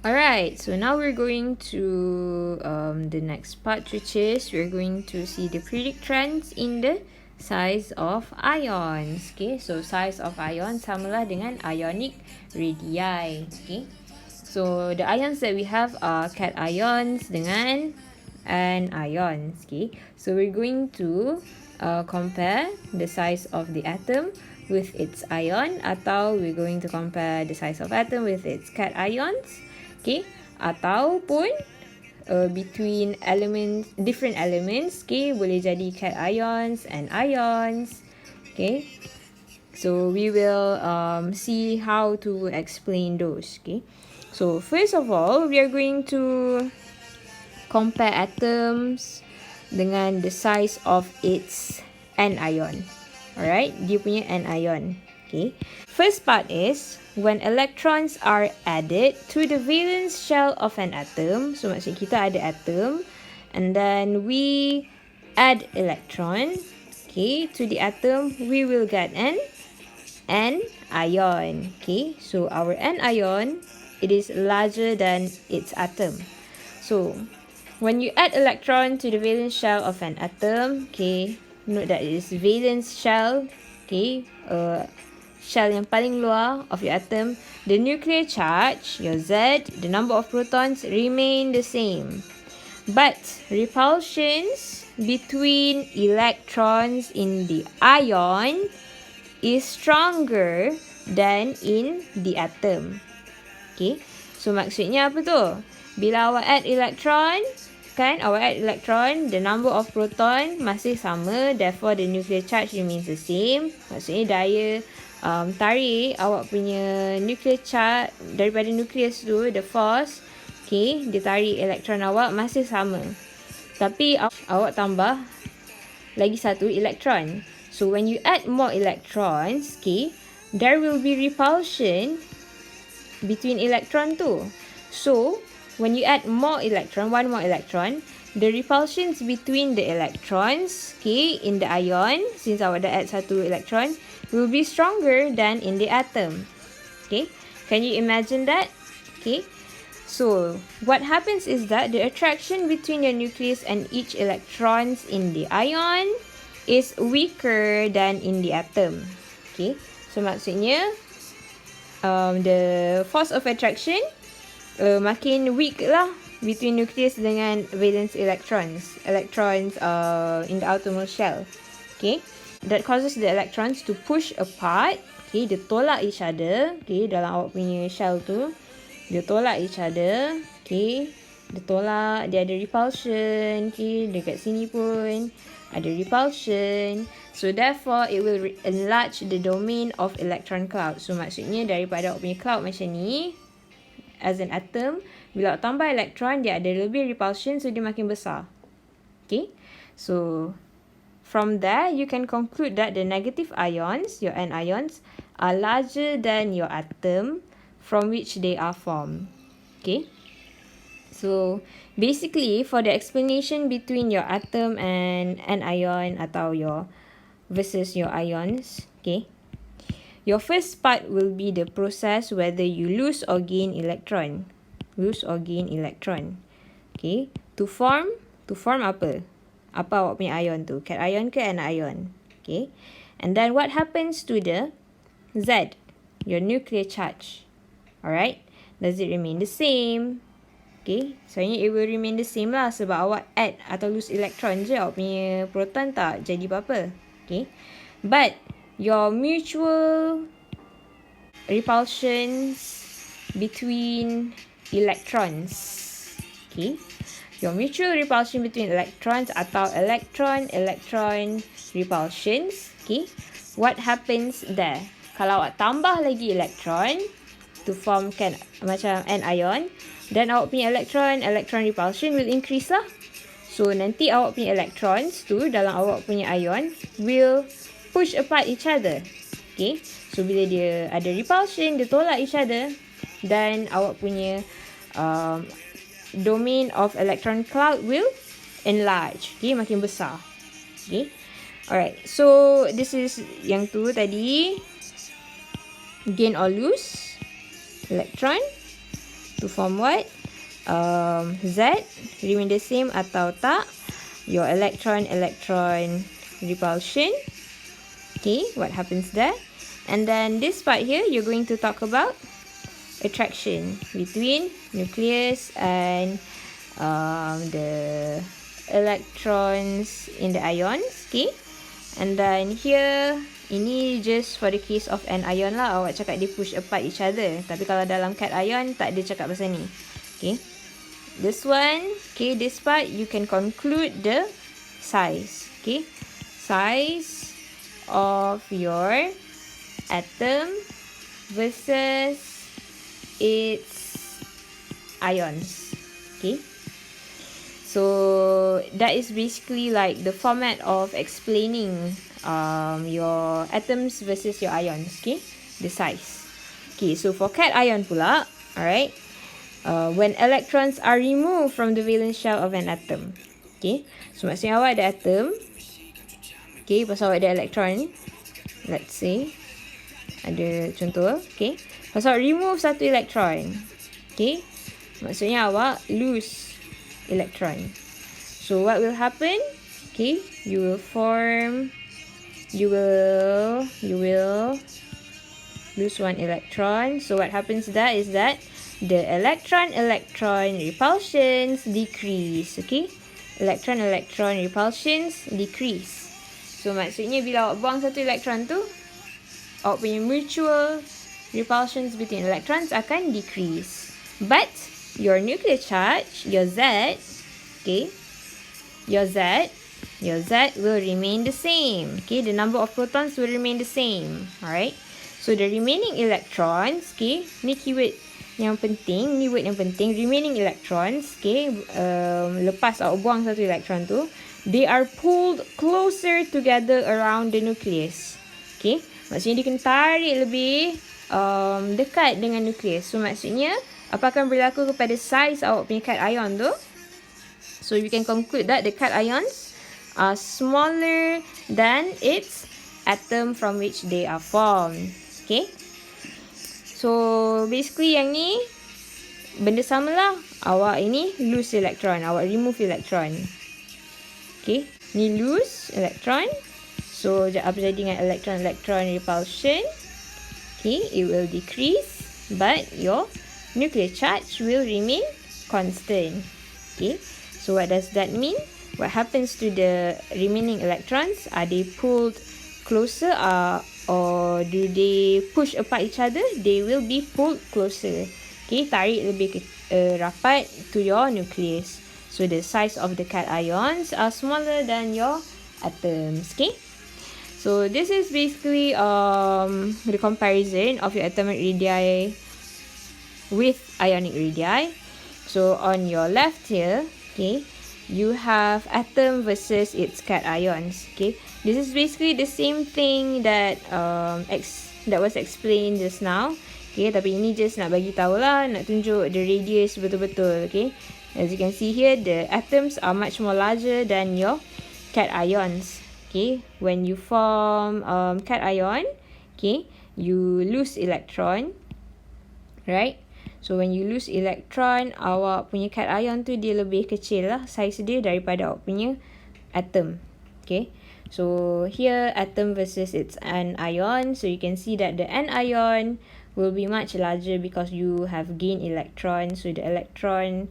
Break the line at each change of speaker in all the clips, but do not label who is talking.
Alright, so now we're going to the next part, which is we're going to see the periodic trends in the size of ions. Okay, so size of ions samalah dengan ionic radii. Okay, so the ions that we have are cations dengan anions. Okay, so we're going to compare the size of the atom with its ion, atau we're going to compare the size of atom with its cations. Okay, ataupun between elements, different elements, okay, boleh jadi cations and ions. Okay, so we will see how to explain those. Okay, so first of all, we are going to compare atoms dengan the size of its anion. Alright, dia punya anion. Okay, first part is when electrons are added to the valence shell of an atom. So maksud kita ada atom, and then we add electron, okay, to the atom, we will get an anion. Okay, so our anion, it is larger than its atom. So when you add electron to the valence shell of an atom, okay, note that it is valence shell, okay, shell yang paling luar of your atom, the nuclear charge, your Z, the number of protons remain the same. But repulsions between electrons in the ion is stronger than in the atom. Okay, so maksudnya apa tu? Bila awak add electron, kan, awak add electron, the number of proton masih sama, therefore the nuclear charge remains the same. Maksudnya daya tarik awak punya nuclear charge daripada nukleus tu, the force, okay, dia tarik elektron awak masih sama. Tapi awak tambah lagi satu elektron. So when you add more electrons, okay, there will be repulsion between electron tu. So when you add more electron, one more electron, the repulsions between the electrons, okay, in the ion, since awak dah add satu electron, will be stronger than in the atom. Okay, can you imagine that? Okay, so what happens is that the attraction between the nucleus and each electrons in the ion is weaker than in the atom. Okay, so maksudnya the force of attraction makin weak lah between nucleus dengan valence electrons in the outermost shell. Okay, that causes the electrons to push apart. Okay, dia tolak each other. Okay, dalam awak punya shell tu, dia tolak each other. Okay, dia tolak, dia ada repulsion. Okay, dekat sini pun ada repulsion. So therefore it will enlarge the domain of electron cloud. So maksudnya daripada awak punya cloud macam ni, as an atom, bila awak tambah elektron, dia ada lebih repulsion, so dia makin besar. Okay, so from there you can conclude that the negative ions, your anions, are larger than your atom from which they are formed. Okay, so basically for the explanation between your atom and anion atau your versus your ions, okay, your first part will be the process whether you lose or gain electron. Lose or gain electron. Okay, to form apa? Apa awak punya ion tu? Cation ke anion? Okay, and then what happens to the Z, your nuclear charge? Alright, does it remain the same? Okay, sebenarnya it will remain the same lah, sebab awak add atau lose electron je, awak punya proton tak jadi apa-apa. Okay, but your mutual repulsions between electrons, okay, your mutual repulsion between electrons atau electron repulsions, okay, what happens there? Kalau awak tambah lagi electron to form kan macam anion, then awak punya electron repulsion will increase lah. So nanti awak punya electrons tu dalam awak punya ion will push apart each other. Okay, so bila dia ada repulsion, dia tolak each other, dan awak punya domain of electron cloud will enlarge. Okay, makin besar. Okay, alright, so this is yang tu tadi, gain or lose electron to to form what? Z remain the same atau tak? Your electron repulsion. Okay, what happens there? And then this part here, you're going to talk about attraction between nucleus and the electrons in the ions. Okay, and then here, ini just for the case of an ion lah. Awak cakap dia push apart each other. Tapi kalau dalam cation, tak ada cakap pasal ni. Okay, this one, okay, this part you can conclude the size. Okay, size of your atom versus its ions. Okay, so that is basically like the format of explaining your atoms versus your ions. Okay, the size. Okay, so for cation pula, alright, when electrons are removed from the valence shell of an atom. Okay, so maksudnya awak ada atom. Okay, pasal awak ada elektron, let's say ada contoh. Okay, pasal awak remove satu elektron, okay, maksudnya awak lose electron. So what will happen? Okay, you will lose one electron. So what happens there is that the electron repulsions decrease. Okay, electron repulsions decrease. So maksudnya bila awak buang satu elektron tu, awak punya mutual repulsions between electrons akan decrease. But your nuclear charge, your Z, okay, your Z will remain the same. Okay, the number of protons will remain the same. Alright, so the remaining electrons, okay, ni keyword yang penting, ni word yang penting, remaining electrons, okay, lepas awak buang satu elektron tu, they are pulled closer together around the nucleus. Okay, maksudnya dia kena tarik lebih dekat dengan nucleus. So maksudnya apa akan berlaku kepada size awak punya cation tu? So you can conclude that the cations are smaller than its atom from which they are formed. Okay, so basically yang ni benda sama lah. Awak ini lose electron, awak remove electron. Okay, ni lose electron. So apa jadi dengan electron repulsion? Okay, it will decrease, but your nuclear charge will remain constant. Okay, so what does that mean? What happens to the remaining electrons? Are they pulled closer or do they push apart each other? They will be pulled closer. Okay, tarik lebih rapat to your nucleus. So the size of the cations are smaller than your atoms. Okay, so this is basically the comparison of your atomic radii with ionic radii. So on your left here, okay, you have atom versus its cations. Okay, this is basically the same thing that that was explained just now. Okay, tapi ini just nak bagi tahu lah, nak tunjuk the radius betul-betul. Okay, as you can see here, the atoms are much more larger than your cations. Okay, when you form cation, okay, you lose electron, right? So when you lose electron, awak punya cation tu dia lebih kecil lah size dia daripada awak punya atom. Okay, so here atom versus its anion. So you can see that the anion will be much larger because you have gained electrons. So the electrons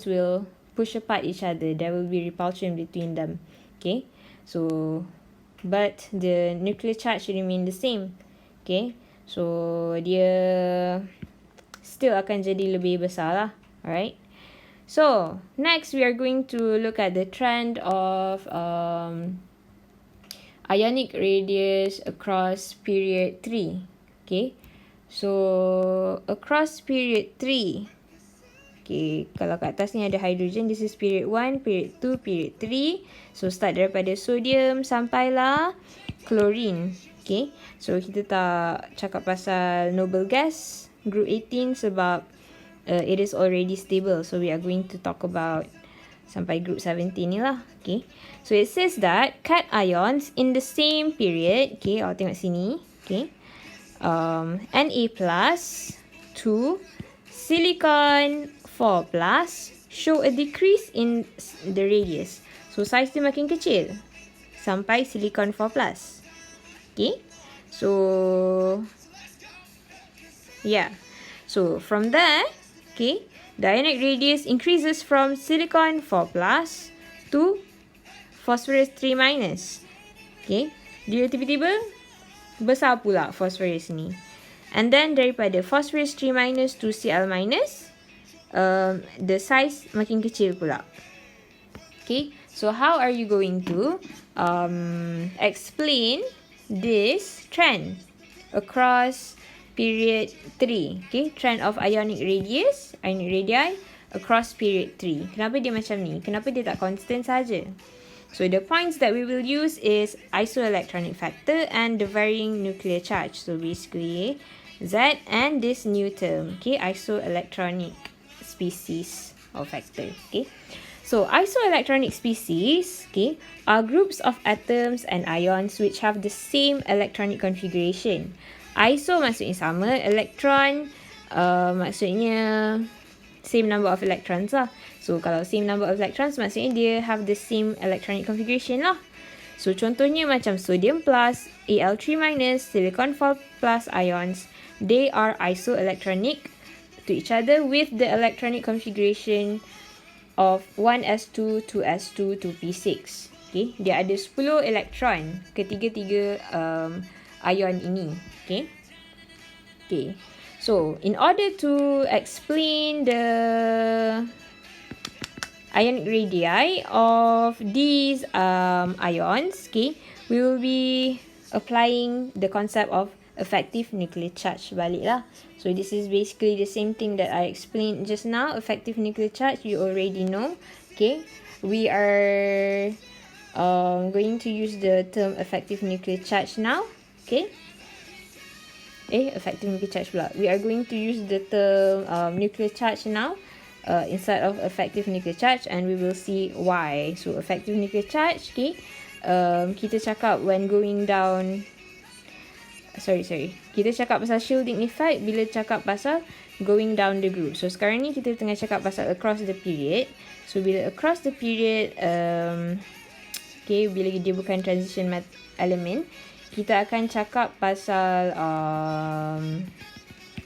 will push apart each other. There will be repulsion between them. Okay, so but the nuclear charge remain the same. Okay, so dia still akan jadi lebih besar lah. Alright, so next we are going to look at the trend of ionic radius across period 3. Okay, so across period 3, okay, kalau kat atas ni ada hydrogen, this is period 1, period 2, period 3. So start daripada sodium sampailah chlorine. Okay, so kita tak cakap pasal noble gas group 18 sebab it is already stable. So we are going to talk about sampai group 17 ni lah. Okay, so it says that cations in the same period, okay, awak tengok sini, okay, Na plus to silicon 4 plus show a decrease in the radius. So size dia makin kecil sampai silicon 4 plus. Okay. So yeah. So from there, okay, the ionic radius increases from silicon 4 plus to phosphorus 3 minus. Okay. Dia tiba-tiba besar pula phosphorus ni. And then daripada phosphorus 3 minus to Cl minus, the size makin kecil pula. Okay, so how are you going to explain this trend across period 3? Okay, trend of ionic radii across period 3. Kenapa dia macam ni? Kenapa dia tak constant saja? So the points that we will use is isoelectronic factor and the varying nuclear charge. So basically Z and this new term, okay, isoelectronic species or factor. Okay, so isoelectronic species, okay, are groups of atoms and ions which have the same electronic configuration. Iso maksudnya sama, electron maksudnya same number of electrons lah. So kalau same number of electrons maksudnya dia have the same electronic configuration lah. So contohnya macam sodium plus, Al3 minus, silicon 4 plus ions, they are isoelectronic to each other with the electronic configuration of 1s2, 2s2, 2p6. Okay, dia ada 10 elektron ketiga-tiga ion ini. Okay. Okay. So, in order to explain the ionic radii of these ions, okay, we will be applying the concept of effective nuclear charge balik lah. So, this is basically the same thing that I explained just now. Effective nuclear charge, you already know. Okay, we are going to use the term effective nuclear charge now. Okay. Effective nuclear charge pula. We are going to use the term nuclear charge now instead of effective nuclear charge, and we will see why. So effective nuclear charge, okay, kita cakap when going down, kita cakap pasal shielding effect bila cakap pasal going down the group. So sekarang ni kita tengah cakap pasal across the period. So bila across the period, okay, bila dia bukan transition element, kita akan cakap pasal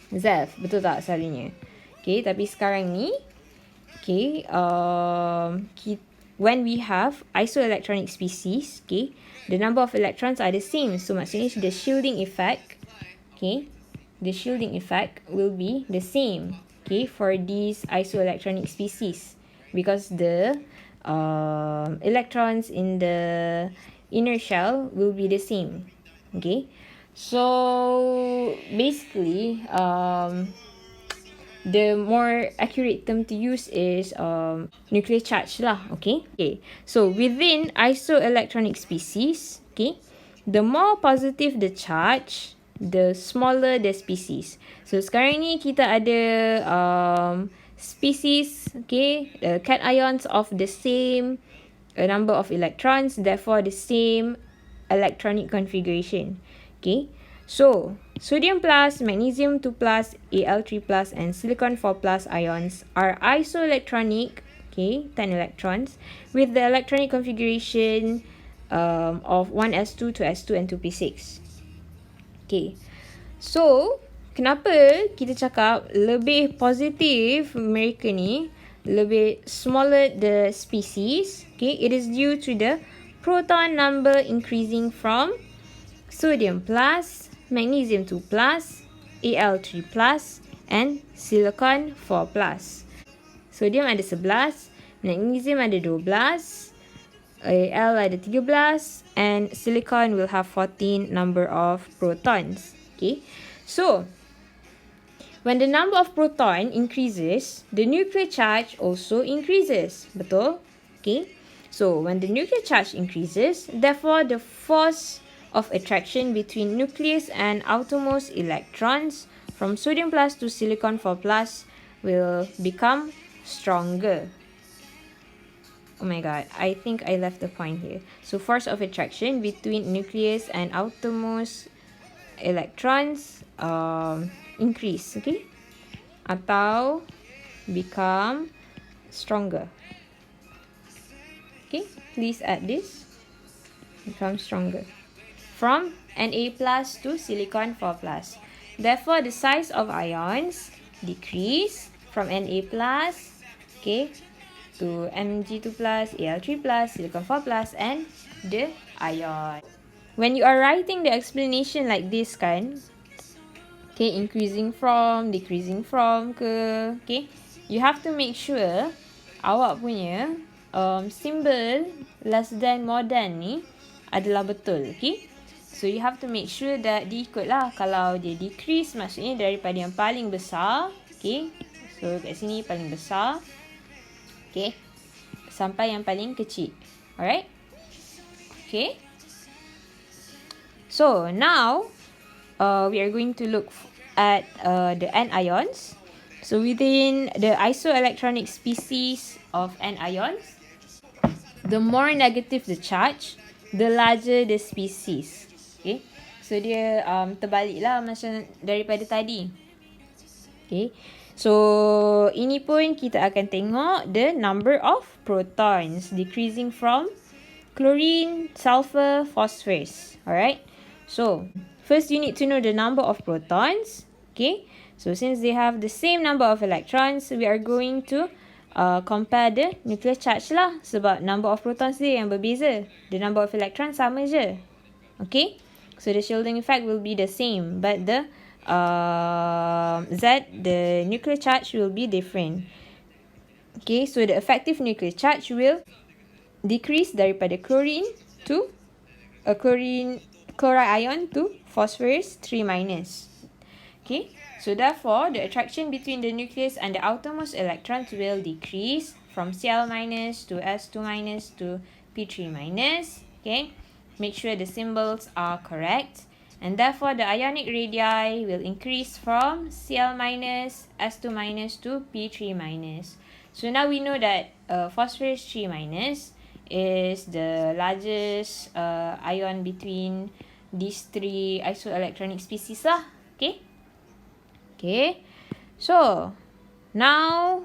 Zef, betul tak selalunya? Okay, tapi sekarang ni, okay, when we have isoelectronic species, okay, the number of electrons are the same. So maksudnya the shielding effect, okay, the shielding effect will be the same, okay, for these isoelectronic species because the electrons in the inner shell will be the same. Okay, so basically the more accurate term to use is nuclear charge lah. Okay, so within isoelectronic species, okay, the more positive the charge, the smaller the species. So sekarang ni kita ada species, okay, cations of the same number of electrons, therefore the same electronic configuration. Okay, so sodium plus, magnesium 2 plus, Al3 plus and silicon 4 plus ions are isoelectronic, okay, 10 electrons with the electronic configuration of 1s2, 2s2 and 2p6. Okay, so kenapa kita cakap lebih positif mereka ni, lebih smaller the species? Okay, it is due to the proton number increasing from sodium plus, magnesium 2 plus, Al3 plus and silicon 4 plus. Sodium ada 11, magnesium ada 12, Al ada 13 and silicon will have 14 number of protons. Okay, so when the number of proton increases, the nuclear charge also increases. Betul? Okay, so when the nuclear charge increases, therefore the force of attraction between nucleus and outermost electrons from sodium plus to silicon 4 plus will become stronger. Oh my god, I think I left the point here. So force of attraction between nucleus and outermost electrons increase. Okay, atau become stronger. Okay, please add this. Become stronger. From Na plus to silicon 4 plus. Therefore, the size of ions decrease from Na plus, okay, to Mg2 plus, Al3 plus, silicon 4 plus, and the ion. When you are writing the explanation like this kan, okay, increasing from, decreasing from ke, okay, you have to make sure awak punya symbol less than more than ni adalah betul, okay. So you have to make sure that diikut lah. Kalau dia decrease maksudnya daripada yang paling besar, okay. So kat sini paling besar, okay, sampai yang paling kecil. Alright. Okay. So now we are going to look at the anions. So within the isoelectronic species of anions, the more negative the charge, the larger the species. Okay. So dia terbalik lah macam daripada tadi. Okay. So ini pun kita akan tengok the number of protons decreasing from chlorine, sulfur, phosphorus. Alright. So first you need to know the number of protons. Okay. So since they have the same number of electrons, we are going to compare the nuclear charge lah. Sebab number of protons dia yang berbeza. The number of electrons sama je. Okay. So the shielding effect will be the same. But the the nuclear charge will be different. Okay. So the effective nuclear charge will decrease daripada chlorine to chloride ion to phosphorus 3 minus. Okay. So therefore, the attraction between the nucleus and the outermost electrons will decrease from Cl minus to S2 minus to P3 minus. Okay. Make sure the symbols are correct. And therefore, the ionic radii will increase from Cl minus, S2 minus to P3 minus. So now we know that phosphorus 3 minus is the largest ion between these three isoelectronic species lah. Okay. Okay. So now,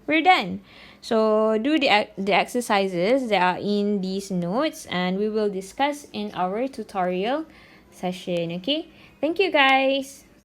we're done. So do the exercises that are in these notes, and we will discuss in our tutorial session. Okay. Thank you guys.